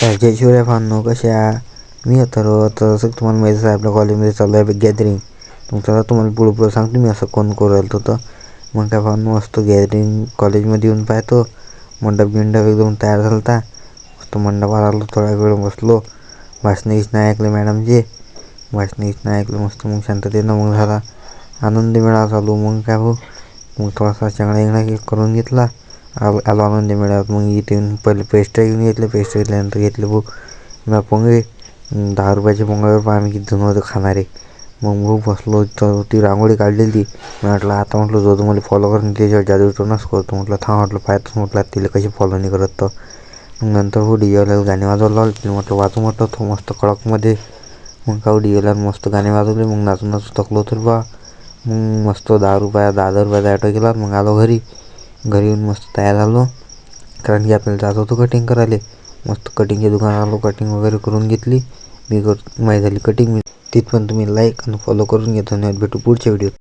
जय शिवराय फॅनो, कसे आहे? मी अथर्व. तर असं तुम्हाला माहिती आहे आपल्या कॉलेजमध्ये चालू आहे गॅदरिंग. तुमचं तुम्हाला पुढं सांगतो मी असं कोण करू राहिलं तर मग काय फॅनो मस्त गॅदरिंग कॉलेजमध्ये येऊन पाहतो. मंडप एकदम तयार झाला होता. मस्त मंडपावर आलो, थोडा वेळ बसलो, भाषणं नाही ऐकलं मॅडमचे. भाषणं नाही ऐकलं मस्त. मग शांततेनं मग झाला आनंद मेळावा चालू. मग काय भाऊ, मग थोडासा चांगला करून घेतला. आलो आनंद मेळाव्यात. मग इथे येऊन पहिले पेस्ट्री घेऊन घेतले. पेस्ट्री घेतल्यानंतर घेतले भाऊ मग पोंगे. 10 रुपयाचे पोंगावर आम्ही किती जण होतो खाणारे. मग भाऊ बसलो तर ती रांगोळी काढलेली ती. मी म्हटलं आता जो मला फॉलो करून त्याच्यावर जादू टोनच करतो. म्हटलं म्हटलं पाहतच म्हटलं तिला कशी फॉलो नाही करत. तर मग नंतर हो डीजेला गाणे वाजवायला लावले. म्हटलं वाजू म्हटलं तो मस्त कडकमध्ये. मग का डीजेला मस्त गाणे वाजवले. मग नाचून थकलो तर बा. मग मस्त 10 रुपयाचा ॲटो केला. मग आलो घरी येऊन मस्त तयार झालो, कारण की आपल्याला जात होतो कटिंग करायला. मस्त कटिंगचे दुकान आलो, कटिंग वगैरे करून घेतली. माहिती झाली कटिंग. तिथं पण तुम्ही लाईक आणि फॉलो करून घ्या. धन्यवाद. भेटू पुढच्या व्हिडिओत.